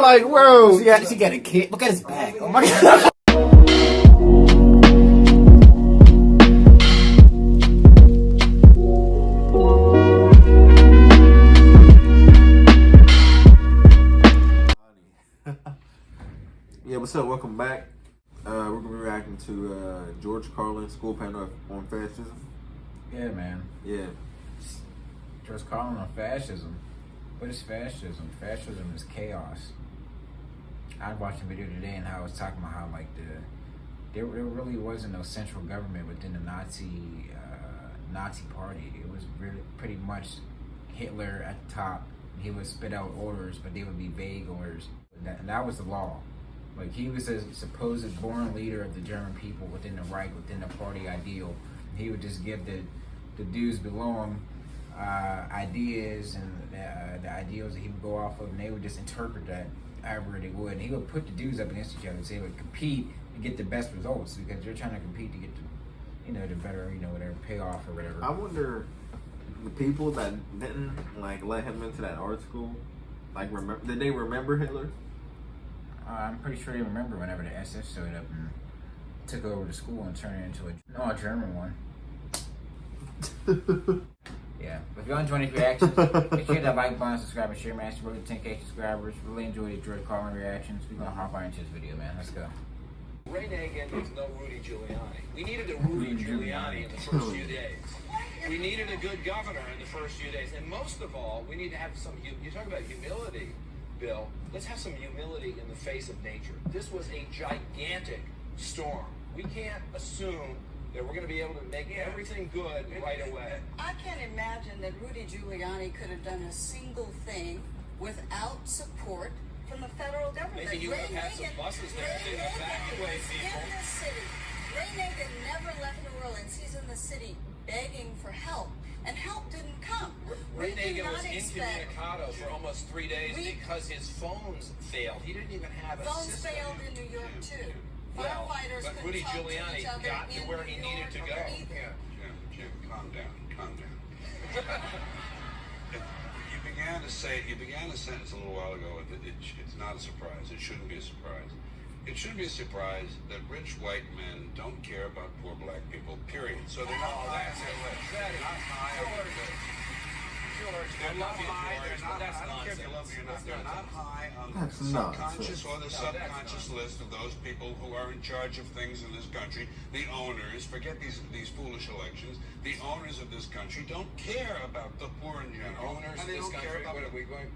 like, bro. She got a kid. Look at his back. Oh my god. Yeah, what's up? Welcome back. We're gonna be reacting to George Carlin school panel on fascism. Yeah, man. Yeah. George Carlin on fascism. What is fascism? Fascism is chaos. I watched a video today and how I was talking about how like there really wasn't no central government within the Nazi party. It was really pretty much Hitler at the top. He would spit out orders, but they would be vague orders. That was the law. Like, he was a supposed born leader of the German people within the Reich, within the party ideal. He would just give the dudes below him ideas and the ideals that he would go off of, and they would just interpret that however they would. And he would put the dudes up against each other, so they would compete and get the best results, because they're trying to compete to get the better, whatever payoff or whatever. I wonder the people that didn't let him into that art school, did they remember Hitler? I'm pretty sure they remember whenever the SS showed up and took over the school and turned it into a German one. Yeah. If y'all enjoy these reactions, make sure you hit that like button, subscribe, and share, man. We're 10K subscribers. Really enjoy the George Carlin reactions. We're gonna hop right into this video, man. Let's go. Ray Nagin is no Rudy Giuliani. We needed a Rudy Giuliani in the first few days. We needed a good governor in the first few days. And most of all, we need to have some, you talk about humility, Bill. Let's have some humility in the face of nature. This was a gigantic storm. We can't assume that we're going to be able to make everything good right away. I can't imagine that Rudy Giuliani could have done a single thing without support from the federal government. Maybe you would have had some buses there to evacuate people. In the city. Ray Nagin never left New Orleans. He's in the city begging for help, and help didn't come. Ray Nagin was incommunicado for almost 3 days because his phones failed. He didn't even have a phones system. failed in New York too. Well, Firefighters but couldn't Rudy talk Giuliani to each other got to in where New he needed to York go. either. Jim, calm down. You began a sentence a little while ago. It's not a surprise. It shouldn't be a surprise. It shouldn't be a surprise that rich white men don't care about poor black people, period. So they're not high on their list. They're not high on their list. They're not high. I don't care if you love me or not. They're not high on the subconscious or the subconscious list of those people who are in charge of things in this country. The owners, forget these foolish elections. The owners of this country don't care about the poor in general. Owners and of they this don't care country, about what are we going?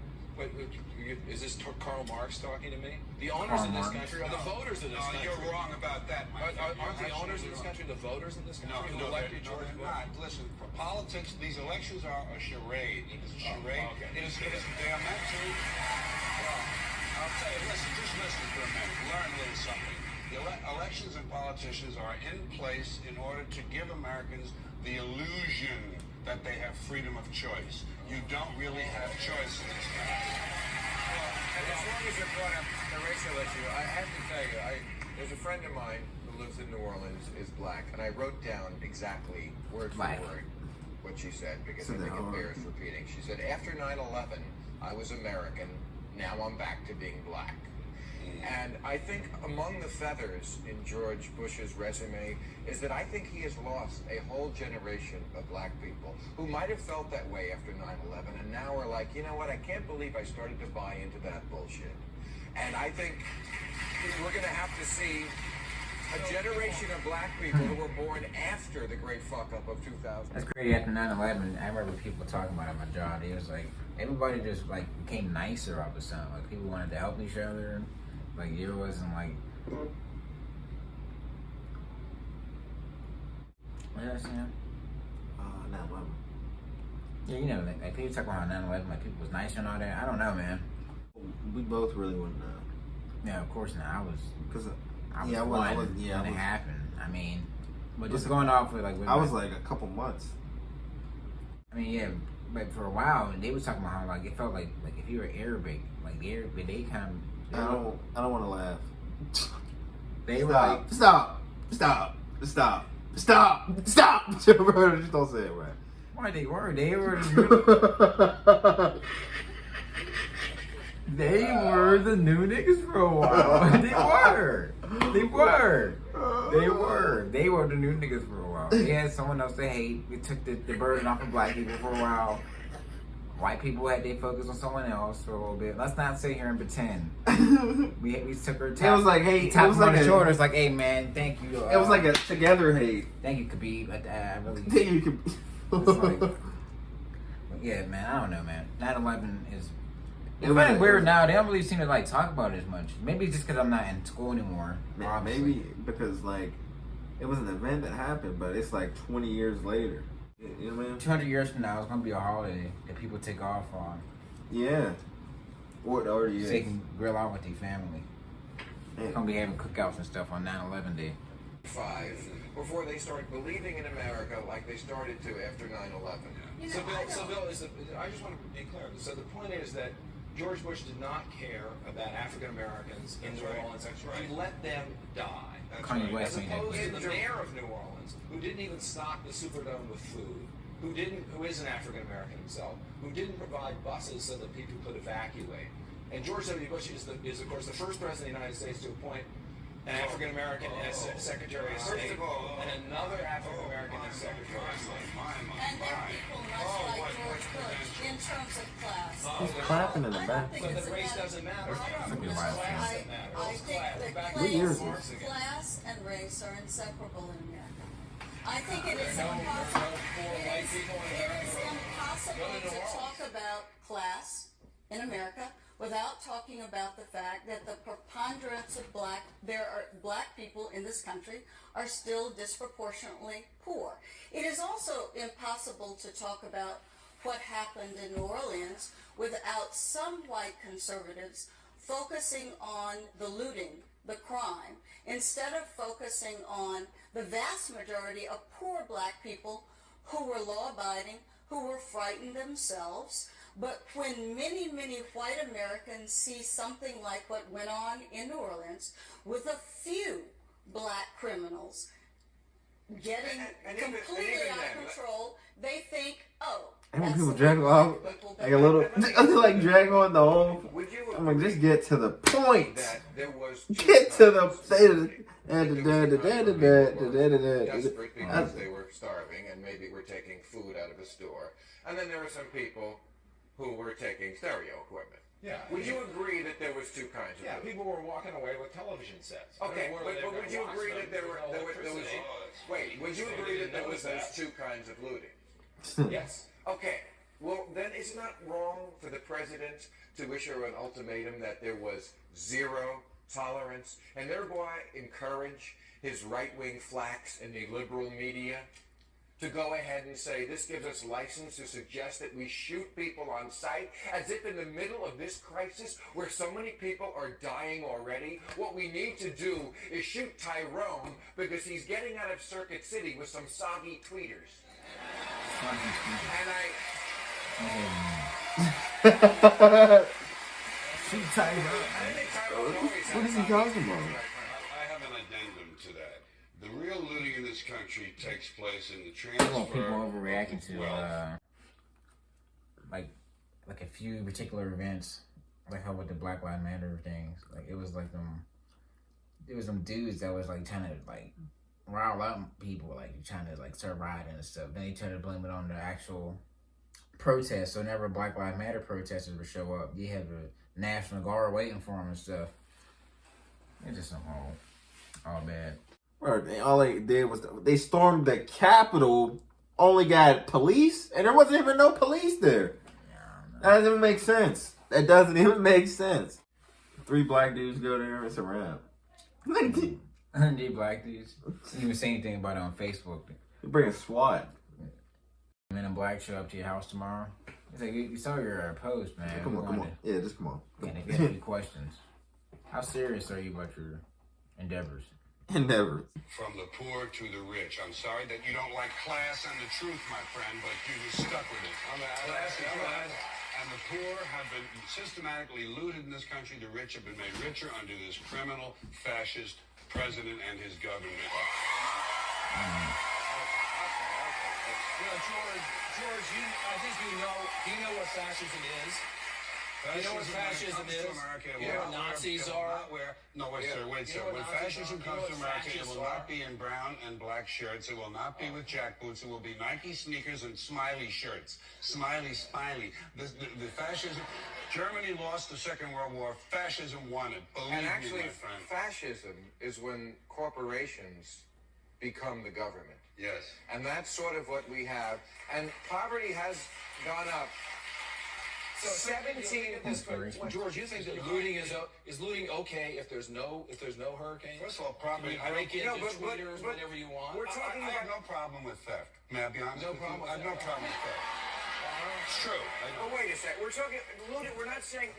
Is this Karl Marx talking to me? The owners of this country are the voters of this country. No, you're wrong about that, my friend. Aren't the owners of this country the voters of this country who No, elected they're George Bush? not. Listen, politics, these elections are a charade. It is a charade. Okay. They are meant to. Well, I'll tell you, just listen for a minute. Learn a little something. The elections and politicians are in place in order to give Americans the illusion that they have freedom of choice. You don't really have choice in this country. As long as you brought up the racial issue, I have to tell you, there's a friend of mine who lives in New Orleans, is black, and I wrote down exactly word for word what she said, because I think it bears repeating. She said, after 9/11, I was American, now I'm back to being black. And I think among the feathers in George Bush's resume is that I think he has lost a whole generation of black people who might have felt that way after 9/11 and now are like, you know what, I can't believe I started to buy into that bullshit. And I think we're going to have to see a generation of black people who were born after the great fuck-up of 2000. That's crazy. After 9/11, I remember people talking about it at my job. It was like, everybody just became nicer all of a sudden. Like, people wanted to help each other. Like, it wasn't like... What did I say? 9/11. Yeah, like people talk about how 9/11, like, people was nicer and all that. I don't know, man. We both really wouldn't know. Yeah, of course not. I was when it happened. I mean, but just going off with I was like a couple months. I mean, yeah, but for a while, they was talking about how like it felt like if you were Arabic, like the Arabic, they kind of. I don't want to laugh. They were like, stop, just don't say it right. Why they were? They were. They were the new niggas for a while. They were. They were the new niggas for a while. They had someone else to hate. They took the burden off of black people for a while. White people had their focus on someone else for a little bit. Let's not sit here and pretend. we took her. It was like, hey, it was on like the shoulders, like, hey man, thank you. It was like a together hate. Thank you, Khabib. I really. Thank you, Khabib. It's like, yeah, man. I don't know, man. 9/11 is. It's was kind a- of weird now. They don't really seem to like talk about it as much. Maybe it's just because I'm not in school anymore. Obviously. Maybe because like it was an event that happened, but it's like 20 years later. You know what I mean? 200 years from now, it's gonna be a holiday that people take off on. Yeah. Or it already So is. they can grill out with their family. Yeah. They're gonna be having cookouts and stuff on 9/11 day. Before they started believing in America like they started to after 9/11. So Bill, I just want to be clear. So the point is that George Bush did not care about African Americans in New Orleans. He let them die. Kanye West As ain't that opposed to good. the mayor of New Orleans, who didn't even stock the Superdome with food, who is an African American himself, who didn't provide buses so that people could evacuate. And George W. Bush is of course the first president of the United States to appoint an African American as Secretary of State, and another African American as Secretary of State. And there are people much like George Bush in terms of class. He's clapping in the I back. don't think So it's that a race matter- doesn't matter. I don't Look at think my it's- face. I think that What year is class, this? class and race are inseparable in America. I think it is No impossible. poor white people in It is America. impossible Go to New to Orleans. talk about class in America without talking about the fact that the preponderance of black people in this country are still disproportionately poor. It is also impossible to talk about what happened in New Orleans without some white conservatives focusing on the looting, the crime, instead of focusing on the vast majority of poor black people who were law-abiding, who were frightened themselves. But when many, many white Americans see something like what went on in New Orleans with a few black criminals getting And even completely out then, of control, they think, oh, And when that's people the drag black off, people like a little, like drag on the whole. Would you I'm like, just get to the point. that there was Get to the desperate because they were starving and maybe were taking food out of a store, and then there were some people who were taking stereo equipment. Yeah. Would you agree that there was two kinds of Yeah, food? people were walking away with television sets. Okay, Where but they were would gonna you watch agree them, that there was electricity. wait? Would you So agree they that there didn't was notice those two kinds of looting? Yes. Okay, well then it's not wrong for the president to issue an ultimatum that there was zero tolerance and thereby encourage his right-wing flacks in the liberal media to go ahead and say this gives us license to suggest that we shoot people on sight as if in the middle of this crisis where so many people are dying already, what we need to do is shoot Tyrone because he's getting out of Circuit City with some soggy tweeters. And Shoot Tyrone. What is he talking about? I have an addendum to that. The real looting in this country takes place in the I want transfer people overreacting of to wealth. like a few particular events, like how with the Black Lives Matter things. Like it was like there was some dudes that was like trying to like rile up people, like trying to like start rioting and stuff. Then they tried to blame it on the actual protest. So whenever Black Lives Matter protesters would show up, you have the National Guard waiting for them and stuff. It's just some all bad. Right, all they did was they stormed the Capitol. Only got police, and there wasn't even no police there. That doesn't even make sense. That doesn't even make sense. 3 black dudes go there, it's a wrap. They black dudes. Didn't even say anything about it on Facebook. You bring a SWAT. Men in Black show up to your house tomorrow. It's like you saw your post, man. Come on. Yeah, just come on. And they got a few questions. How serious are you about your endeavors? Endeavor. From the poor to the rich. I'm sorry that you don't like class and the truth, my friend, but you were stuck with it. Class and the poor have been systematically looted in this country. The rich have been made richer under this criminal, fascist president and his government. George, I think you know what fascism is. You know what fascism When it comes is? to America, it You will know what not Nazis wear- it will are? not wear- No, wait, Yeah. sir, wait, You sir. know what When Nazis fascism are? comes You to know what America, it fascists will are? not be in brown and black shirts. It will not be with jack boots. It will be Nike sneakers and smiley shirts. Smiley, smiley. The fascism. Germany lost the Second World War. Fascism won it. Believe And me, actually, my friend. fascism is when corporations become the government. Yes. And that's sort of what we have. And poverty has gone up. So 17. George, you think that looting is looting okay if there's no hurricane? First of all, Can property. you break into No, but- tweeters but- whenever you want? We're talking I have about. no problem with theft. May I be honest No with problem you? with I have no theft. problem with theft. It's true. Oh, wait a sec. We're talking looting. We're not saying,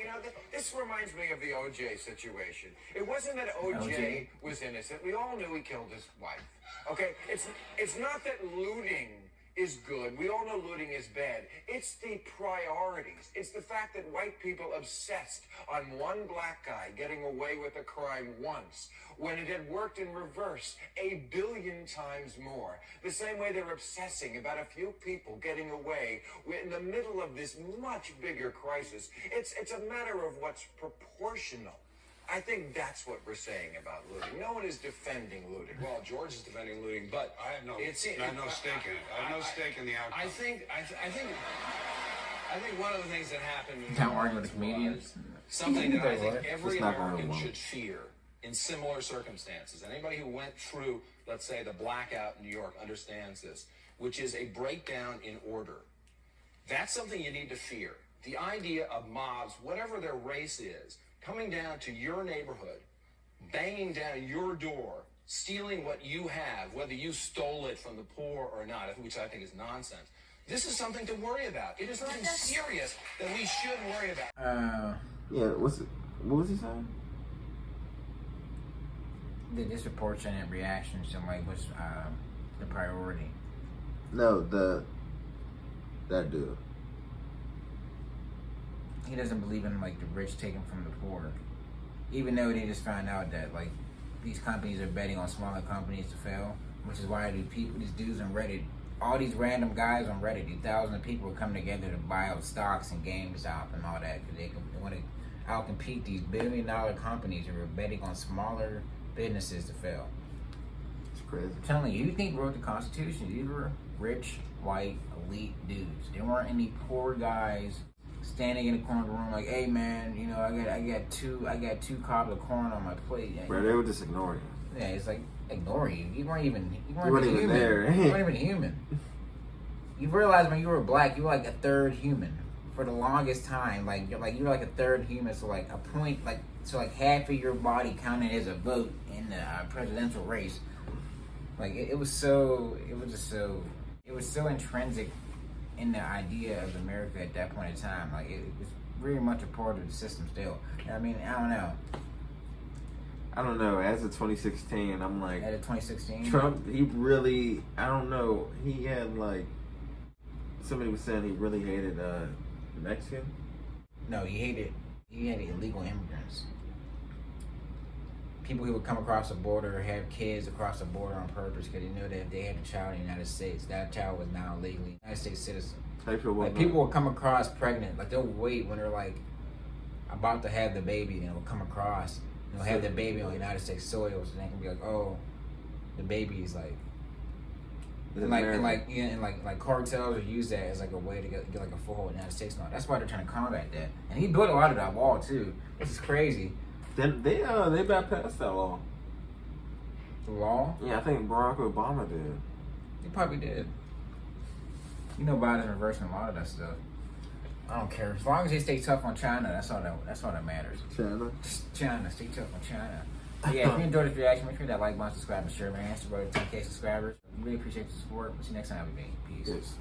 this reminds me of the OJ situation. It wasn't that OJ was innocent. We all knew he killed his wife. Okay? It's not that looting is good. We all know looting is bad. It's the priorities. It's the fact that white people obsessed on one black guy getting away with a crime once when it had worked in reverse 1 billion times more. The same way they're obsessing about a few people getting away in the middle of this much bigger crisis. It's a matter of what's proportional. I think that's what we're saying about looting. No one is defending looting. Well, George is defending looting, but I have no it's stake in it. I have no stake in the outcome. I think one of the things that happened in Can't New argue with Orleans the comedians. was something that I think It's every not going American well. should fear in similar circumstances. Anybody who went through, let's say, the blackout in New York understands this, which is a breakdown in order. That's something you need to fear. The idea of mobs, whatever their race is, coming down to your neighborhood, banging down your door, stealing what you have, whether you stole it from the poor or not, which I think is nonsense. This is something to worry about. It is something serious that we should worry about. Yeah, what was he saying? The disproportionate reactions to like what's the priority. No, that dude. He doesn't believe in like the rich taking from the poor, even though they just found out that like these companies are betting on smaller companies to fail, which is why these dudes on Reddit, all these random guys on Reddit, these thousands of people are coming together to buy out stocks and GameStop and all that because they want to outcompete these billion-dollar companies who are betting on smaller businesses to fail. It's crazy. I'm telling you, who do you think wrote the Constitution? These were rich, white, elite dudes. There weren't any poor guys standing in the corner of the room like, hey man, I got two cobs of corn on my plate. Bro, they were just ignoring you. Yeah, it's like ignore you. You weren't even even human. there. You weren't even human. You realized when you were black, you were like a third human for the longest time. Like you were like a third human. So like a point, like half of your body counted as a vote in the presidential race. Like it was so intrinsic in the idea of America at that point in time. Like it was very much a part of the system still. I mean, I don't know. I don't know. As of 2016, I'm like, At 2016, Trump, he really, I don't know. He had like, somebody was saying he really hated Mexican. No, he hated illegal immigrants. People who would come across the border or have kids across the border on purpose because they knew that if they had a child in the United States, that child was now a legally United States citizen. How you feel about Like people will come across pregnant, like they'll wait when they're like about to have the baby, and they'll come across, and they'll have the baby on United States soil, so they can be like, oh, the baby is like, and like cartels will use that as like a way to get like a foothold in the United States. No, that's why they're trying to combat that, and he built a lot of that wall too, which is crazy. Then they bypassed that law. The law? Yeah, I think Barack Obama did. He probably did. You know, Biden's reversing a lot of that stuff. I don't care. As long as they stay tough on China, that's all that matters. China, stay tough on China. But yeah, if you enjoyed this reaction, make sure that like button, subscribe, and share. Man, it's the road to 10K subscribers. We really appreciate the support. We'll see you next time, everybody. Peace. Yes.